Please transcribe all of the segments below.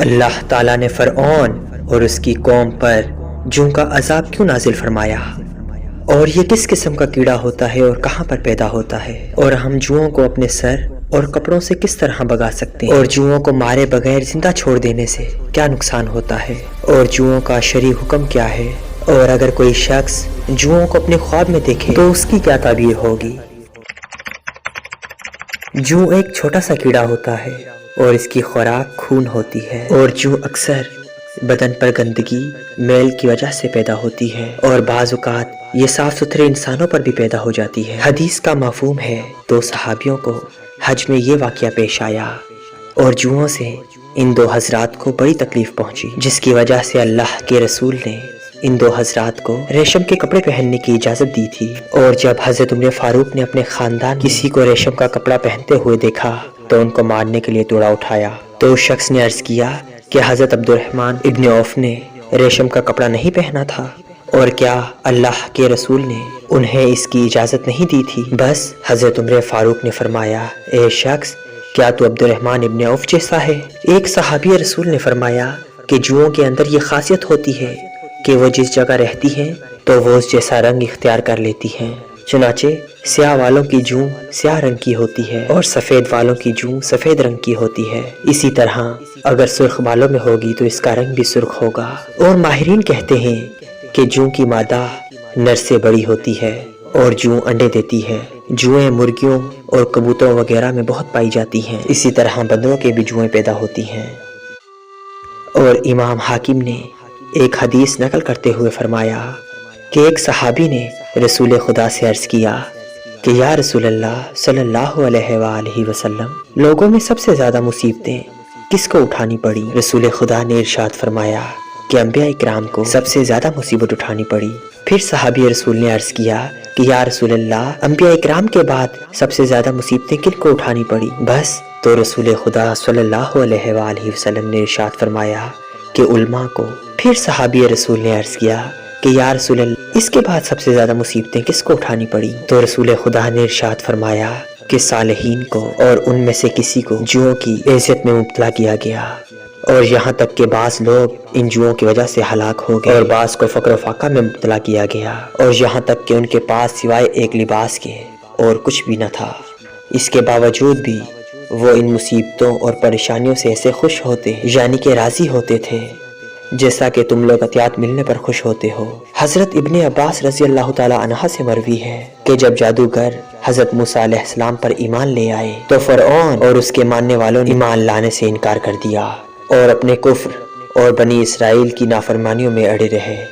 اللہ تعالیٰ نے فرعون اور اس کی قوم پر جوں کا عذاب کیوں نازل فرمایا، اور یہ کس قسم کا کیڑا ہوتا ہے اور کہاں پر پیدا ہوتا ہے، اور ہم جوؤں کو اپنے سر اور کپڑوں سے کس طرح بگا سکتے ہیں، اور جوؤں کو مارے بغیر زندہ چھوڑ دینے سے کیا نقصان ہوتا ہے، اور جوؤں کا شرعی حکم کیا ہے، اور اگر کوئی شخص جوؤں کو اپنے خواب میں دیکھے تو اس کی کیا تعبیر ہوگی۔ جو ایک چھوٹا سا کیڑا ہوتا ہے اور اس کی خوراک خون ہوتی ہے، اور جو اکثر بدن پر گندگی میل کی وجہ سے پیدا ہوتی ہے، اور بعض اوقات یہ صاف ستھرے انسانوں پر بھی پیدا ہو جاتی ہے۔ حدیث کا مفہوم ہے، دو صحابیوں کو حج میں یہ واقعہ پیش آیا اور جوؤں سے ان دو حضرات کو بڑی تکلیف پہنچی، جس کی وجہ سے اللہ کے رسول نے ان دو حضرات کو ریشم کے کپڑے پہننے کی اجازت دی تھی، اور جب حضرت عمر فاروق نے اپنے خاندان کسی کو ریشم کا کپڑا پہنتے ہوئے دیکھا تو ان کو مارنے کے لیے توڑا اٹھایا، تو اس شخص نے عرض کیا کہ حضرت عبدالرحمن ابن عوف نے ریشم کا کپڑا نہیں پہنا تھا، اور کیا اللہ کے رسول نے انہیں اس کی اجازت نہیں دی تھی؟ بس حضرت عمر فاروق نے فرمایا، اے شخص، کیا تو عبدالرحمن ابن عوف جیسا ہے؟ ایک صحابی رسول نے فرمایا کہ جوؤں کے اندر یہ خاصیت ہوتی ہے کہ وہ جس جگہ رہتی ہیں تو وہ اس جیسا رنگ اختیار کر لیتی ہیں، چنانچہ سیاہ والوں کی جوں سیاہ رنگ کی ہوتی ہے اور سفید والوں کی جوں سفید رنگ کی ہوتی ہے، اسی طرح اگر سرخ بالوں میں ہوگی تو اس کا رنگ بھی سرخ ہوگا۔ اور ماہرین کہتے ہیں کہ جوں کی مادہ نر سے بڑی ہوتی ہے اور جوں انڈے دیتی ہے۔ جوئیں مرغیوں اور کبوتروں وغیرہ میں بہت پائی جاتی ہیں، اسی طرح بندروں کے بھی جوئیں پیدا ہوتی ہیں۔ اور امام حاکم نے ایک حدیث نقل کرتے ہوئے فرمایا کہ ایک صحابی نے رسول خدا سے عرض کیا کہ یا رسول اللہ صلی اللہ علیہ وآلہ وسلم، لوگوں میں سب سے زیادہ مصیبتیں کس کو اٹھانی پڑی؟ رسول خدا نے ارشاد فرمایا کہ انبیاء اکرام کو سب سے زیادہ مصیبت اٹھانی پڑی۔ پھر صحابی رسول نے عرض کیا کہ یا رسول اللہ، انبیاء اکرام کے بعد سب سے زیادہ مصیبتیں کن کو اٹھانی پڑی؟ بس تو رسول خدا صلی اللہ علیہ وآلہ وسلم نے ارشاد فرمایا کہ علماء کو۔ پھر صحابی رسول نے عرض کیا کہ یا رسول اللہ، اس کے بعد سب سے زیادہ مصیبتیں کس کو اٹھانی پڑی؟ تو رسول خدا نے ارشاد فرمایا کہ صالحین کو، اور ان میں سے کسی کو جوؤں کی عزت میں مبتلا کیا گیا، اور یہاں تک کہ بعض لوگ ان جوؤں کی وجہ سے ہلاک ہو گئے، اور بعض کو فقر و فاقہ میں مبتلا کیا گیا، اور یہاں تک کہ ان کے پاس سوائے ایک لباس کے اور کچھ بھی نہ تھا۔ اس کے باوجود بھی وہ ان مصیبتوں اور پریشانیوں سے ایسے خوش ہوتے، یعنی کہ راضی ہوتے تھے جیسا کہ تم لوگ عطیات ملنے پر خوش ہوتے ہو۔ حضرت ابن عباس رضی اللہ تعالی عنہ سے مروی ہے کہ جب جادوگر حضرت موسیٰ علیہ السلام پر ایمان لے آئے تو فرعون اور اس کے ماننے والوں نے ایمان لانے سے انکار کر دیا اور اپنے کفر اور بنی اسرائیل کی نافرمانیوں میں اڑے رہے،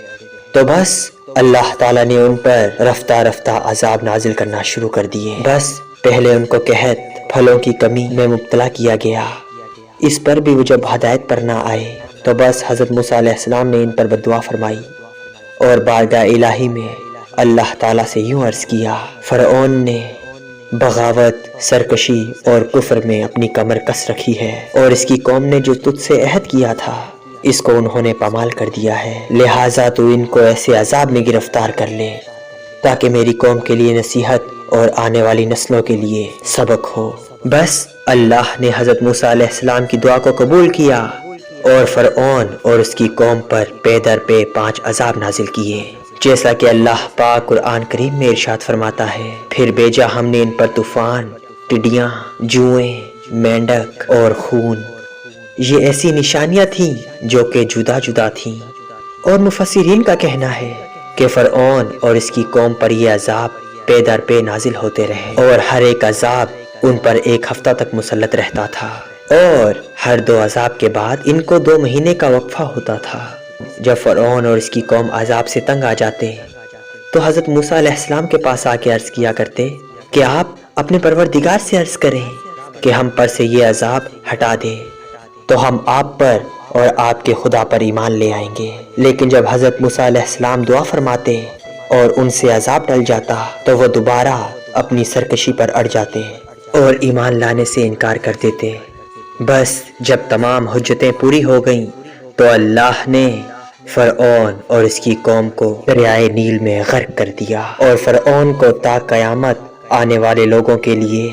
تو بس اللہ تعالیٰ نے ان پر رفتہ رفتہ عذاب نازل کرنا شروع کر دیے۔ بس پہلے ان کو قحط، پھلوں کی کمی میں مبتلا کیا گیا، اس پر بھی وہ جب ہدایت پر نہ آئے تو بس حضرت موسیٰ علیہ السلام نے ان پر بددعا فرمائی اور بارگاہ الہی میں اللہ تعالیٰ سے یوں عرض کیا، فرعون نے بغاوت، سرکشی اور کفر میں اپنی کمر کس رکھی ہے، اور اس کی قوم نے جو تجھ سے عہد کیا تھا اس کو انہوں نے پامال کر دیا ہے، لہٰذا تو ان کو ایسے عذاب میں گرفتار کر لے تاکہ میری قوم کے لیے نصیحت اور آنے والی نسلوں کے لیے سبق ہو۔ بس اللہ نے حضرت موسیٰ علیہ السلام کی دعا کو قبول کیا اور فرعون اور اس کی قوم پر پے در پے 5 عذاب نازل کیے، جیسا کہ اللہ پاک قرآن کریم میں ارشاد فرماتا ہے، پھر بھیجا ہم نے ان پر طوفان، ٹڈیاں، جوئیں، مینڈک اور خون، یہ ایسی نشانیاں تھیں جو کہ جدا جدا تھیں۔ اور مفسرین کا کہنا ہے کہ فرعون اور اس کی قوم پر یہ عذاب پے در پے نازل ہوتے رہے، اور ہر ایک عذاب ان پر 1 ہفتہ تک مسلط رہتا تھا، اور ہر 2 عذاب کے بعد ان کو 2 مہینے کا وقفہ ہوتا تھا۔ جب فرعون اور اس کی قوم عذاب سے تنگ آ جاتے تو حضرت موسیٰ علیہ السلام کے پاس آ کے عرض کیا کرتے کہ آپ اپنے پروردگار سے عرض کریں کہ ہم پر سے یہ عذاب ہٹا دے تو ہم آپ پر اور آپ کے خدا پر ایمان لے آئیں گے۔ لیکن جب حضرت موسیٰ علیہ السلام دعا فرماتے اور ان سے عذاب ٹل جاتا تو وہ دوبارہ اپنی سرکشی پر اڑ جاتے اور ایمان لانے سے انکار کر دیتے۔ بس جب تمام حجتیں پوری ہو گئیں تو اللہ نے فرعون اور اس کی قوم کو دریائے نیل میں غرق کر دیا، اور فرعون کو تا قیامت آنے والے لوگوں کے لیے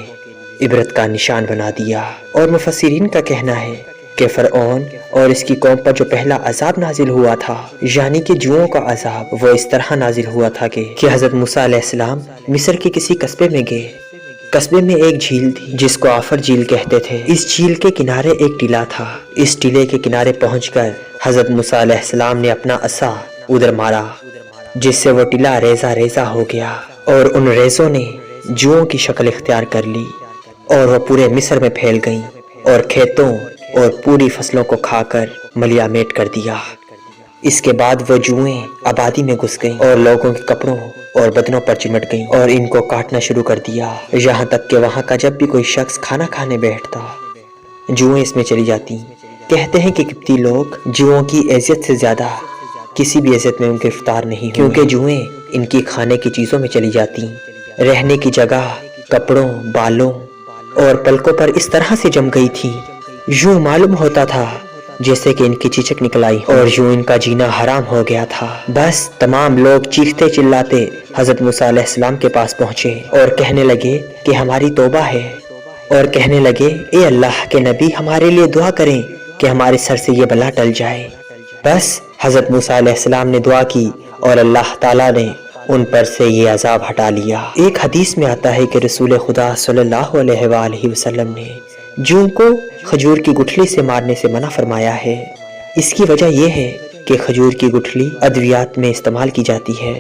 عبرت کا نشان بنا دیا۔ اور مفسرین کا کہنا ہے کہ فرعون اور اس کی قوم پر جو پہلا عذاب نازل ہوا تھا، یعنی کہ جوؤں کا عذاب، وہ اس طرح نازل ہوا تھا کہ حضرت موسیٰ علیہ السلام مصر کے کسی قصبے میں گئے۔ قصبے میں ایک جھیل تھی جس کو آفر جھیل کہتے تھے۔ اس جھیل کے کنارے ایک ٹیلا تھا۔ اس ٹیلے کے کنارے پہنچ کر حضرت موسیٰ علیہ السلام نے اپنا عصا ادھر مارا، جس سے وہ ٹیلا ریزہ ریزہ ہو گیا، اور ان ریزوں نے جوؤں کی شکل اختیار کر لی، اور وہ پورے مصر میں پھیل گئیں اور کھیتوں اور پوری فصلوں کو کھا کر ملیا میٹ کر دیا۔ اس کے بعد وہ جوئیں آبادی میں گھس گئیں اور لوگوں کے کپڑوں اور بدنوں پر چمٹ گئیں اور ان کو کاٹنا شروع کر دیا، یہاں تک کہ وہاں کا جب بھی کوئی شخص کھانا کھانے بیٹھتا، جوئیں اس میں چلی جاتی۔ کہتے ہیں کہ قبطی لوگ جوؤں کی اذیت سے زیادہ کسی بھی اذیت میں گرفتار نہیں ہوئے، کیونکہ جوئیں ان کی کھانے کی چیزوں میں چلی جاتی، رہنے کی جگہ، کپڑوں، بالوں اور پلکوں پر اس طرح سے جم گئی تھی، یوں معلوم ہوتا تھا جیسے کہ ان کی چیچک نکل آئی اور یوں ان کا جینا حرام ہو گیا تھا۔ بس تمام لوگ چیختے چلاتے حضرت موسیٰ علیہ السلام کے پاس پہنچے اور کہنے لگے کہ ہماری توبہ ہے، اور کہنے لگے اے اللہ کے نبی، ہمارے لیے دعا کریں کہ ہمارے سر سے یہ بلا ٹل جائے۔ بس حضرت موسیٰ علیہ السلام نے دعا کی اور اللہ تعالیٰ نے ان پر سے یہ عذاب ہٹا لیا۔ ایک حدیث میں آتا ہے کہ رسول خدا صلی اللہ علیہ وآلہ وسلم نے جوں کو کھجور کی گٹھلی سے مارنے سے منع فرمایا ہے۔ اس کی وجہ یہ ہے کہ کھجور کی گٹھلی ادویات میں استعمال کی جاتی ہے۔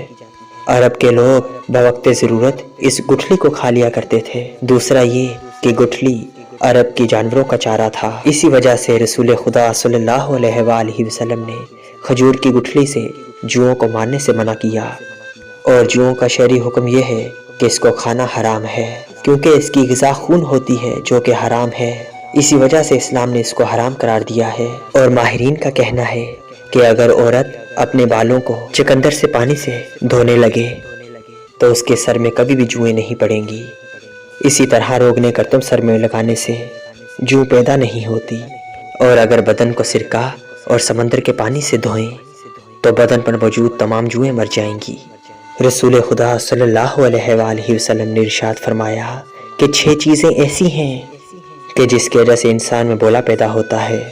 عرب کے لوگ بوقت ضرورت اس گٹھلی کو کھا لیا کرتے تھے۔ دوسرا یہ کہ گٹھلی عرب کے جانوروں کا چارہ تھا، اسی وجہ سے رسول خدا صلی اللہ علیہ وآلہ وسلم نے کھجور کی گٹھلی سے جوؤں کو مارنے سے منع کیا، اور جوؤں کا شرعی حکم یہ ہے کہ اس کو کھانا حرام ہے، کیونکہ اس کی غذا خون ہوتی ہے جو کہ حرام ہے، اسی وجہ سے اسلام نے اس کو حرام قرار دیا ہے۔ اور ماہرین کا کہنا ہے کہ اگر عورت اپنے بالوں کو چقندر سے پانی سے دھونے لگے تو اس کے سر میں کبھی بھی جوئیں نہیں پڑیں گی۔ اسی طرح روغن کرتم سر میں لگانے سے جو پیدا نہیں ہوتی، اور اگر بدن کو سرکہ اور سمندر کے پانی سے دھوئیں تو بدن پر موجود تمام جوئیں مر جائیں گی۔ رسول خدا صلی اللہ علیہ وآلہ وسلم نے ارشاد فرمایا کہ 6 چیزیں ایسی ہیں کہ جس کی وجہ سے انسان میں بولا پیدا ہوتا ہے۔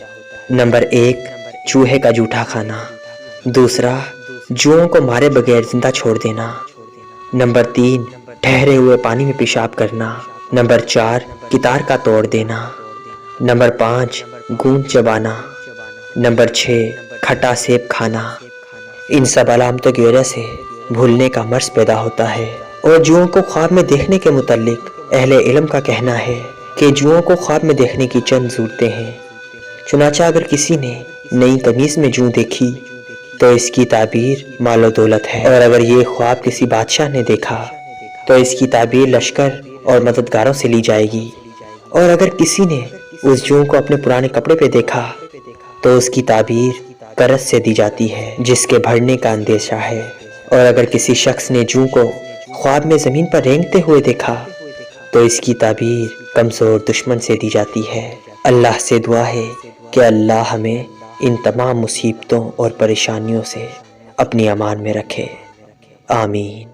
نمبر 1، چوہے کا جوٹا کھانا۔ دوسرا، جوؤں کو مارے بغیر زندہ چھوڑ دینا۔ نمبر 3، ٹھہرے ہوئے پانی میں پیشاب کرنا۔ نمبر 4، کتار کا توڑ دینا۔ نمبر 5، گوند چبانا۔ نمبر 6، کھٹا سیب کھانا۔ ان سب علامتوں کی وجہ سے بھولنے کا مرض پیدا ہوتا ہے۔ اور جوؤں کو خواب میں دیکھنے کے متعلق اہل علم کا کہنا ہے کہ جوؤں کو خواب میں دیکھنے کی چند صورتیں ہیں۔ چنانچہ اگر کسی نے نئی قمیص میں جوں دیکھی تو اس کی تعبیر مال و دولت ہے، اور اگر یہ خواب کسی بادشاہ نے دیکھا تو اس کی تعبیر لشکر اور مددگاروں سے لی جائے گی، اور اگر کسی نے اس جوں کو اپنے پرانے کپڑے پہ دیکھا تو اس کی تعبیر قرض سے دی جاتی ہے جس کے بڑھنے کا اندیشہ ہے، اور اگر کسی شخص نے جوں کو خواب میں زمین پر رینگتے ہوئے دیکھا تو اس کی تعبیر کمزور دشمن سے دی جاتی ہے۔ اللہ سے دعا ہے کہ اللہ ہمیں ان تمام مصیبتوں اور پریشانیوں سے اپنی امان میں رکھے، آمین۔